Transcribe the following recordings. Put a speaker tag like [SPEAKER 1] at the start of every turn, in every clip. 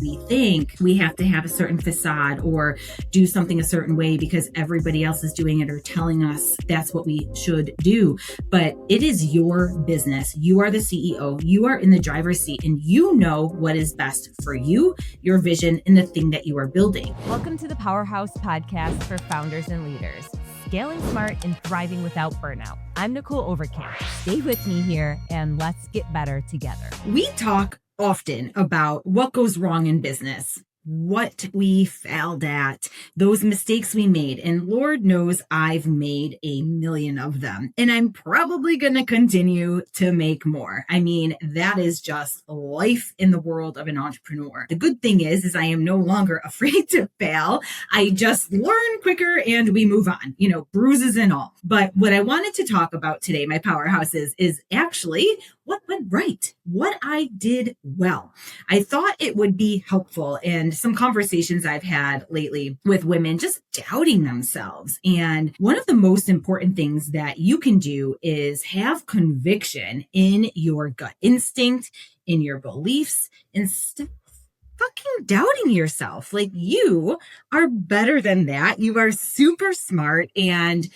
[SPEAKER 1] We think we have to have a certain facade or do something a certain way because everybody else is doing it or telling us that's what we should do. But it is your business. You are the CEO. You are in the driver's seat and you know what is best for you, your vision, and the thing that you are building.
[SPEAKER 2] Welcome to the Powerhouse Podcast for founders and leaders. Scaling smart and thriving without burnout. I'm Nicole Overcamp. Stay with me here and let's get better together.
[SPEAKER 1] We talk often about what goes wrong in business, what we failed at, those mistakes we made. And Lord knows I've made a million of them. And I'm probably going to continue to make more. I mean, that is just life in the world of an entrepreneur. The good thing is I am no longer afraid to fail. I just learn quicker and we move on, bruises and all. But what I wanted to talk about today, my powerhouse is actually what went right, what I did well. I thought it would be helpful in some conversations I've had lately with women just doubting themselves. And one of the most important things that you can do is have conviction in your gut instinct, in your beliefs, instead of fucking doubting yourself. Like, you are better than that. You are super smart. And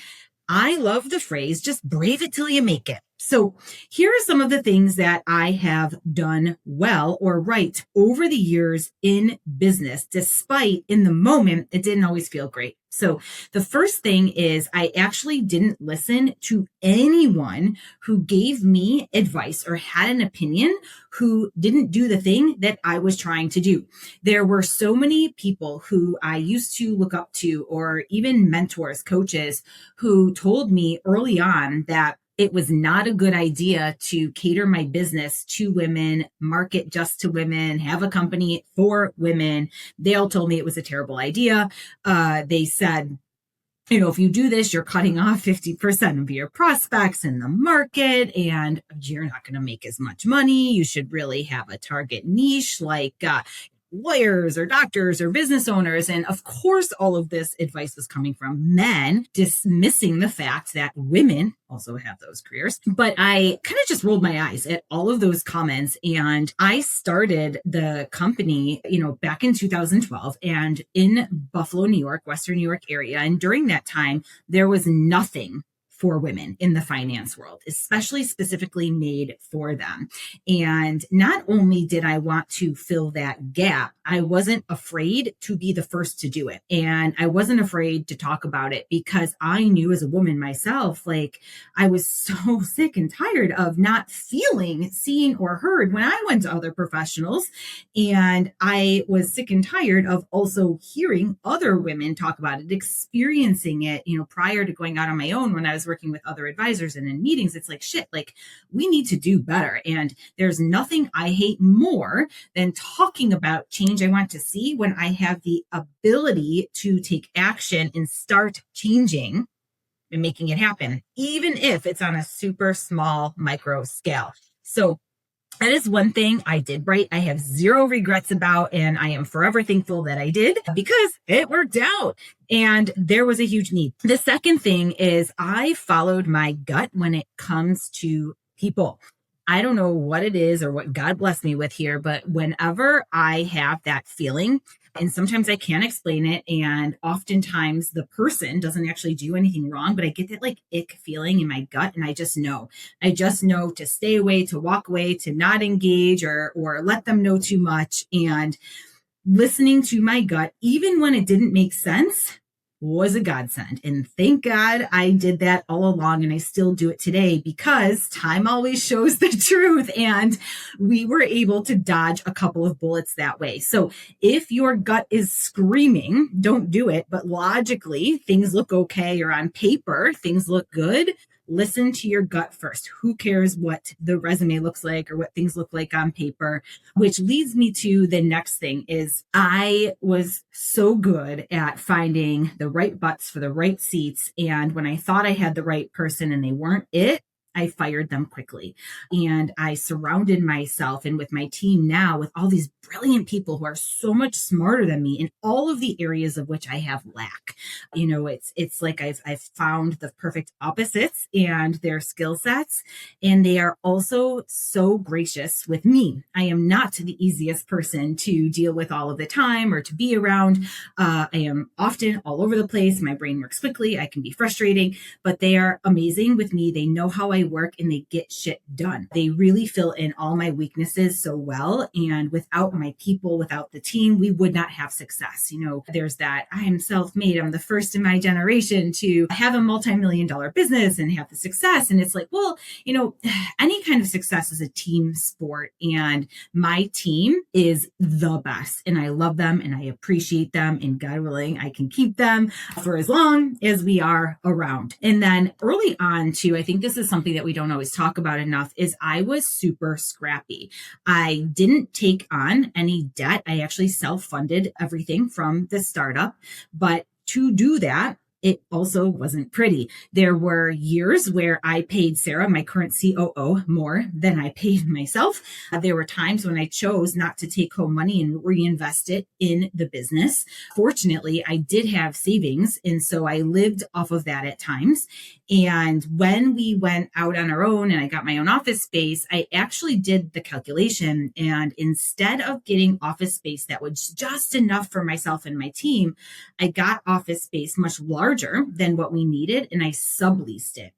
[SPEAKER 1] I love the phrase, just brave it till you make it. So here are some of the things that I have done well or right over the years in business, despite in the moment, it didn't always feel great. So the first thing is I actually didn't listen to anyone who gave me advice or had an opinion who didn't do the thing that I was trying to do. There were so many people who I used to look up to, or even mentors, coaches, who told me early on that it was not a good idea to cater my business to women, market just to women, have a company for women. They all told me it was a terrible idea. They said, if you do this, you're cutting off 50% of your prospects in the market and you're not going to make as much money. You should really have a target niche like lawyers or doctors or business owners. And of course, all of this advice was coming from men, dismissing the fact that women also have those careers. But I kind of just rolled my eyes at all of those comments. And I started the company, back in 2012 and in Buffalo, New York, Western New York area. And during that time, there was nothing for women in the finance world, especially specifically made for them. And not only did I want to fill that gap, I wasn't afraid to be the first to do it. And I wasn't afraid to talk about it because I knew as a woman myself, like I was so sick and tired of not feeling seen or heard when I went to other professionals. And I was sick and tired of also hearing other women talk about it, experiencing it, prior to going out on my own when I was working with other advisors and in meetings. It's like, shit, like we need to do better. And there's nothing I hate more than talking about change I want to see when I have the ability to take action and start changing and making it happen, even if it's on a super small micro scale. So that is one thing I did right. I have zero regrets about, and I am forever thankful that I did because it worked out and there was a huge need. The second thing is I followed my gut when it comes to people. I don't know what it is or what God blessed me with here, but whenever I have that feeling, and sometimes I can't explain it, and oftentimes the person doesn't actually do anything wrong, but I get that like ick feeling in my gut, and I just know to stay away, to walk away, to not engage or let them know too much. And listening to my gut, even when it didn't make sense, was a godsend. And thank God I did that all along, and I still do it today because time always shows the truth. And we were able to dodge a couple of bullets that way. So if your gut is screaming, don't do it. But logically, things look okay, or on paper, things look good. Listen to your gut first. Who cares what the resume looks like or what things look like on paper? Which leads me to the next thing is I was so good at finding the right butts for the right seats. And when I thought I had the right person and they weren't it, I fired them quickly. And I surrounded myself and with my team now with all these brilliant people who are so much smarter than me in all of the areas of which I have lack. It's like I've found the perfect opposites and their skill sets, and they are also so gracious with me. I am not the easiest person to deal with all of the time or to be around. I am often all over the place. My brain works quickly. I can be frustrating, but they are amazing with me. They know how I work and they get shit done. They really fill in all my weaknesses so well. And without my people, without the team, we would not have success. There's that I am self-made. I'm the first in my generation to have a multi-million-dollar business and have the success. And it's like, well, any kind of success is a team sport. And my team is the best. And I love them and I appreciate them. And God willing, I can keep them for as long as we are around. And then early on too, I think this is something that we don't always talk about enough, is I was super scrappy. I didn't take on any debt. I actually self-funded everything from the startup. But to do that, it also wasn't pretty. There were years where I paid Sarah, my current COO, more than I paid myself. There were times when I chose not to take home money and reinvest it in the business. Fortunately, I did have savings, and so I lived off of that at times. And when we went out on our own and I got my own office space, I actually did the calculation. And instead of getting office space that was just enough for myself and my team, I got office space much larger than what we needed, and I subleased it.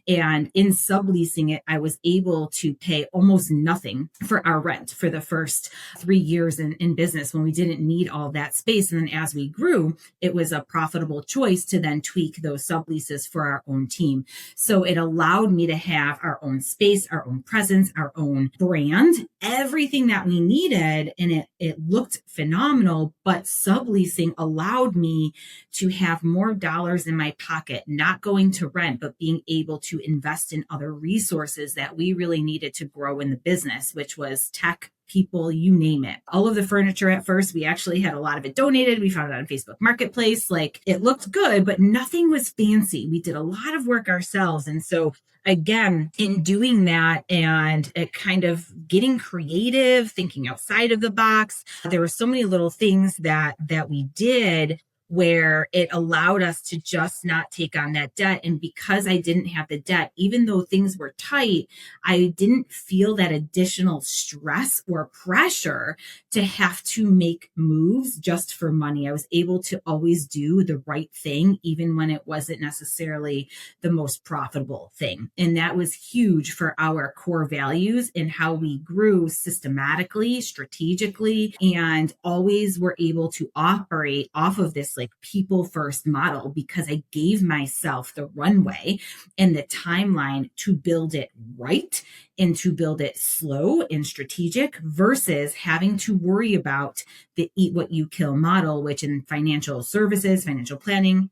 [SPEAKER 1] And in subleasing it, I was able to pay almost nothing for our rent for the first 3 years in business when we didn't need all that space. And then as we grew, it was a profitable choice to then tweak those subleases for our own team. So it allowed me to have our own space, our own presence, our own brand, everything that we needed. And it looked phenomenal, but subleasing allowed me to have more dollars in my pocket, not going to rent, but being able to invest in other resources that we really needed to grow in the business, which was tech, people, you name it. All of the furniture at first, we actually had a lot of it donated. We found it on Facebook Marketplace. Like, it looked good, but nothing was fancy. We did a lot of work ourselves. And so again, in doing that and kind of getting creative, thinking outside of the box, there were so many little things that we did where it allowed us to just not take on that debt. And because I didn't have the debt, even though things were tight, I didn't feel that additional stress or pressure to have to make moves just for money. I was able to always do the right thing, even when it wasn't necessarily the most profitable thing. And that was huge for our core values and how we grew systematically, strategically, and always were able to operate off of this like people first model because I gave myself the runway and the timeline to build it right and to build it slow and strategic versus having to worry about the eat what you kill model, which in financial services, financial planning,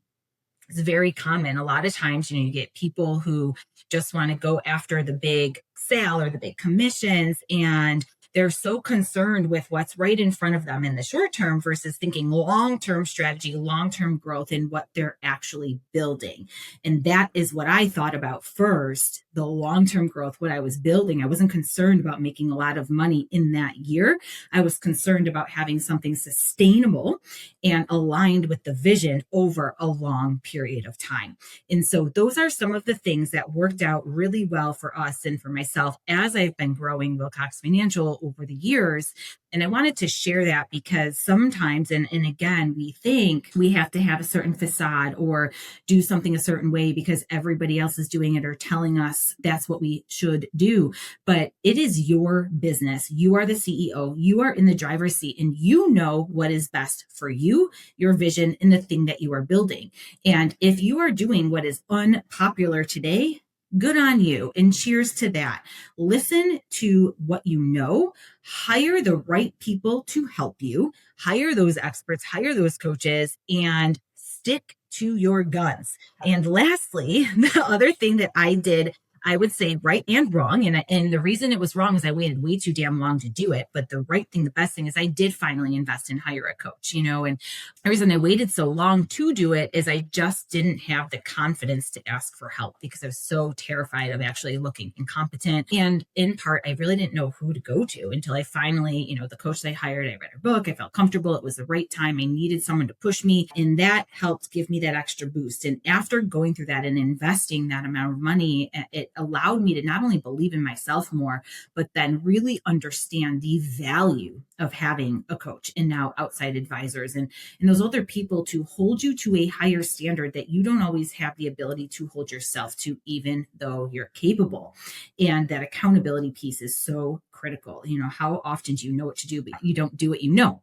[SPEAKER 1] is very common. A lot of times, you get people who just want to go after the big sale or the big commissions, and they're so concerned with what's right in front of them in the short term versus thinking long-term strategy, long-term growth, and what they're actually building. And that is what I thought about first, the long-term growth, what I was building. I wasn't concerned about making a lot of money in that year. I was concerned about having something sustainable and aligned with the vision over a long period of time. And so those are some of the things that worked out really well for us and for myself as I've been growing Wilcox Financial over the years. And I wanted to share that because sometimes, and again, we think we have to have a certain facade or do something a certain way because everybody else is doing it or telling us that's what we should do. But it is your business. You are the CEO. You are in the driver's seat and you know what is best for you, your vision, and the thing that you are building. And if you are doing what is unpopular today, good on you and cheers to that. Listen to what you know, hire the right people to help you, hire those experts, hire those coaches, and stick to your guns. And lastly, the other thing that I did I would say right and wrong. And the reason it was wrong is I waited way too damn long to do it. But the right thing, the best thing is I did finally invest and hire a coach, and the reason I waited so long to do it is I just didn't have the confidence to ask for help because I was so terrified of actually looking incompetent. And in part, I really didn't know who to go to until I finally, the coach that I hired, I read her book, I felt comfortable. It was the right time. I needed someone to push me. And that helped give me that extra boost. And after going through that and investing that amount of money, it allowed me to not only believe in myself more, but then really understand the value of having a coach and now outside advisors and those other people to hold you to a higher standard that you don't always have the ability to hold yourself to, even though you're capable. And that accountability piece is so critical. How often do you know what to do, but you don't do what you know?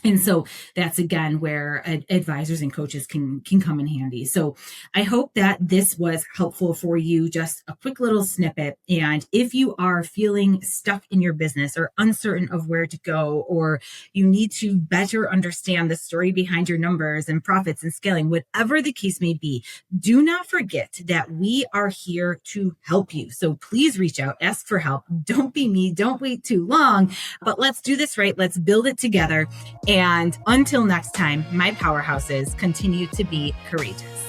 [SPEAKER 1] And so that's again where advisors and coaches can come in handy. So I hope that this was helpful for you, just a quick little snippet. And if you are feeling stuck in your business or uncertain of where to go, or you need to better understand the story behind your numbers and profits and scaling, whatever the case may be, do not forget that we are here to help you. So please reach out, ask for help. Don't be me. Don't wait too long, but let's do this right. Let's build it together. And until next time, my powerhouses, continue to be courageous.